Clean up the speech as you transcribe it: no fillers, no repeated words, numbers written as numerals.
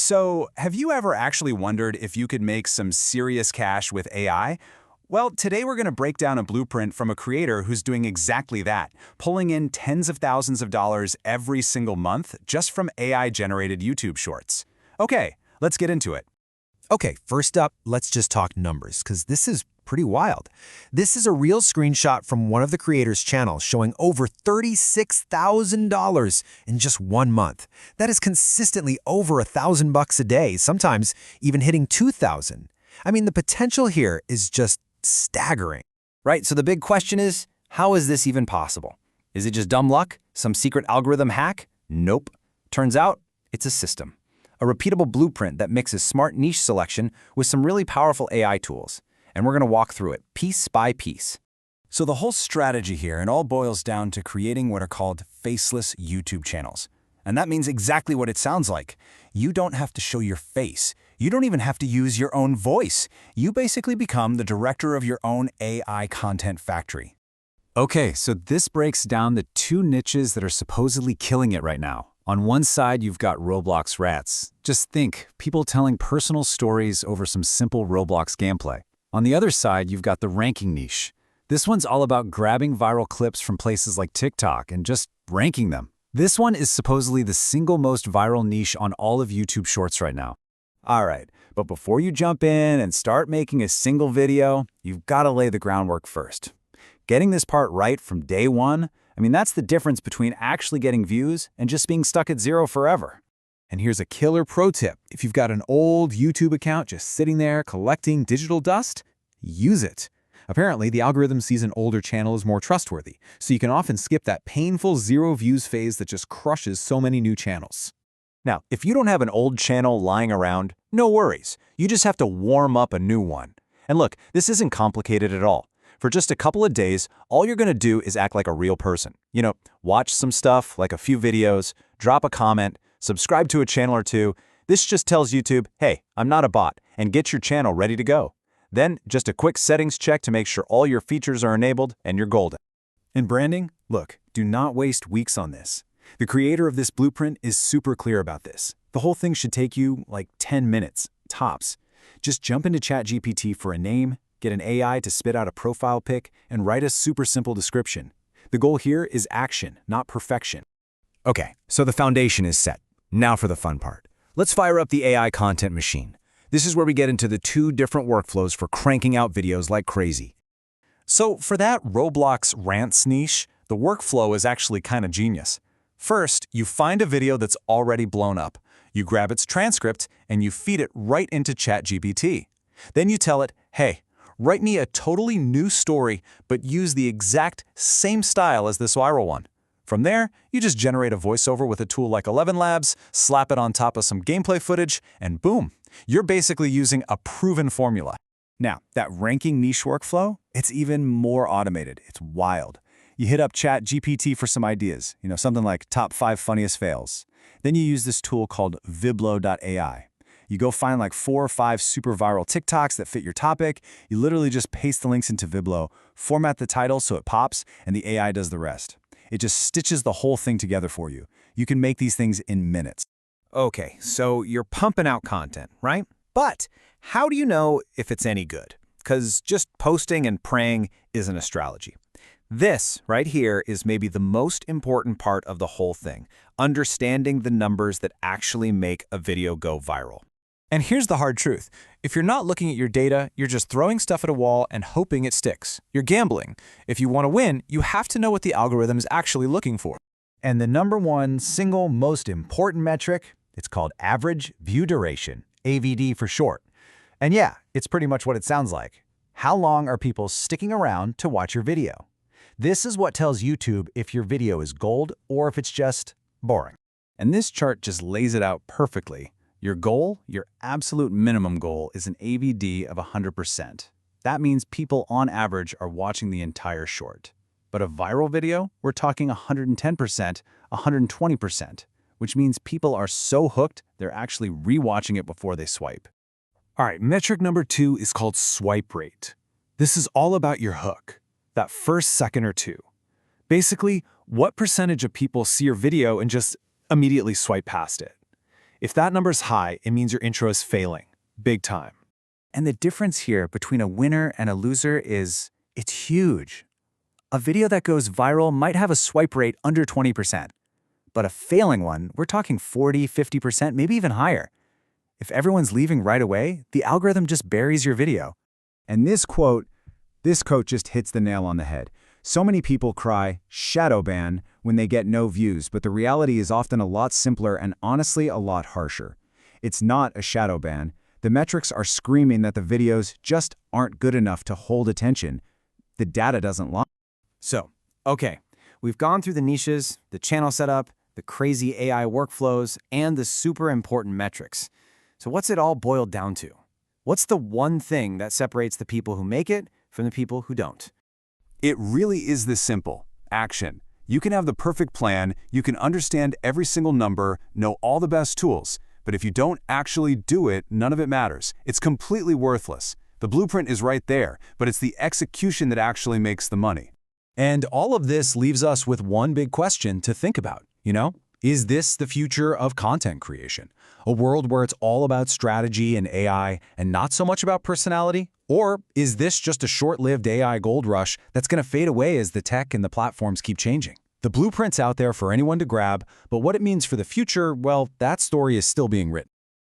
So, have you ever actually wondered if you could make some serious cash with AI? Well, today we're going to break down a blueprint from a creator who's doing exactly that, pulling in tens of thousands of dollars every single month just from AI-generated YouTube shorts. Okay, let's get into it. Okay, first up, let's just talk numbers, because this is pretty wild. This is a real screenshot from one of the creators' channels showing over $36,000 in just 1 month. That is consistently over $1,000 a day, sometimes even hitting $2,000. I mean, the potential here is just staggering. Right, so the big question is, how is this even possible? Is it just dumb luck? Some secret algorithm hack? Nope. Turns out, it's a system. A repeatable blueprint that mixes smart niche selection with some really powerful AI tools. And we're going to walk through it, piece by piece. So the whole strategy here, it all boils down to creating what are called faceless YouTube channels. And that means exactly what it sounds like. You don't have to show your face. You don't even have to use your own voice. You basically become the director of your own AI content factory. Okay, so this breaks down the two niches that are supposedly killing it right now. On one side, you've got Roblox Rants. Just think, people telling personal stories over some simple Roblox gameplay. On the other side, you've got the ranking niche. This one's all about grabbing viral clips from places like TikTok and just ranking them. This one is supposedly the single most viral niche on all of YouTube Shorts right now. All right, but before you jump in and start making a single video, you've got to lay the groundwork first. Getting this part right from day one, that's the difference between actually getting views and just being stuck at zero forever. And here's a killer pro tip. If you've got an old YouTube account just sitting there collecting digital dust, use it. Apparently, the algorithm sees an older channel as more trustworthy, so you can often skip that painful zero views phase that just crushes so many new channels. Now, if you don't have an old channel lying around, no worries. You just have to warm up a new one. And look, this isn't complicated at all. For just a couple of days, all you're going to do is act like a real person. Watch some stuff, like a few videos, drop a comment, subscribe to a channel or two. This just tells YouTube, hey, I'm not a bot, and get your channel ready to go. Then, just a quick settings check to make sure all your features are enabled, and you're golden. In branding, look, do not waste weeks on this. The creator of this blueprint is super clear about this. The whole thing should take you like 10 minutes, tops. Just jump into ChatGPT for a name, get an AI to spit out a profile pic, and write a super simple description. The goal here is action, not perfection. Okay, so the foundation is set. Now for the fun part. Let's fire up the AI content machine. This is where we get into the two different workflows for cranking out videos like crazy. So for that Roblox Rants niche, the workflow is actually kind of genius. First, you find a video that's already blown up. You grab its transcript and you feed it right into ChatGPT. Then you tell it, hey, write me a totally new story, but use the exact same style as this viral one. From there, you just generate a voiceover with a tool like 11 Labs, slap it on top of some gameplay footage, and boom, you're basically using a proven formula. Now, that ranking niche workflow, it's even more automated. It's wild. You hit up ChatGPT for some ideas, something like top 5 funniest fails. Then you use this tool called viblo.ai. You go find like 4 or 5 super viral TikToks that fit your topic. You literally just paste the links into Viblo, format the title so it pops, and the AI does the rest. It just stitches the whole thing together for you. You can make these things in minutes. Okay, so you're pumping out content, right? But how do you know if it's any good? Because just posting and praying isn't a strategy. This right here is maybe the most important part of the whole thing, understanding the numbers that actually make a video go viral. And here's the hard truth. If you're not looking at your data, you're just throwing stuff at a wall and hoping it sticks. You're gambling. If you want to win, you have to know what the algorithm is actually looking for. And the number one single most important metric, it's called average view duration, AVD for short. And yeah, it's pretty much what it sounds like. How long are people sticking around to watch your video? This is what tells YouTube if your video is gold or if it's just boring. And this chart just lays it out perfectly. Your goal, your absolute minimum goal, is an AVD of 100%. That means people on average are watching the entire short. But a viral video, we're talking 110%, 120%, which means people are so hooked, they're actually rewatching it before they swipe. All right, metric number 2 is called swipe rate. This is all about your hook, that first second or two. Basically, what percentage of people see your video and just immediately swipe past it? If that number's high, it means your intro is failing. Big time. And the difference here between a winner and a loser is, it's huge. A video that goes viral might have a swipe rate under 20%. But a failing one, we're talking 40, 50%, maybe even higher. If everyone's leaving right away, the algorithm just buries your video. And this quote just hits the nail on the head. So many people cry, shadow ban, when they get no views, but the reality is often a lot simpler and honestly a lot harsher. It's not a shadow ban. The metrics are screaming that the videos just aren't good enough to hold attention. The data doesn't lie. So, okay, we've gone through the niches, the channel setup, the crazy AI workflows, and the super important metrics. So what's it all boiled down to? What's the one thing that separates the people who make it from the people who don't? It really is this simple. Action. You can have the perfect plan, you can understand every single number, know all the best tools, but if you don't actually do it, none of it matters. It's completely worthless. The blueprint is right there, but it's the execution that actually makes the money. And all of this leaves us with one big question to think about, Is this the future of content creation? A world where it's all about strategy and AI and not so much about personality? Or is this just a short-lived AI gold rush that's going to fade away as the tech and the platforms keep changing? The blueprint's out there for anyone to grab, but what it means for the future, well, that story is still being written.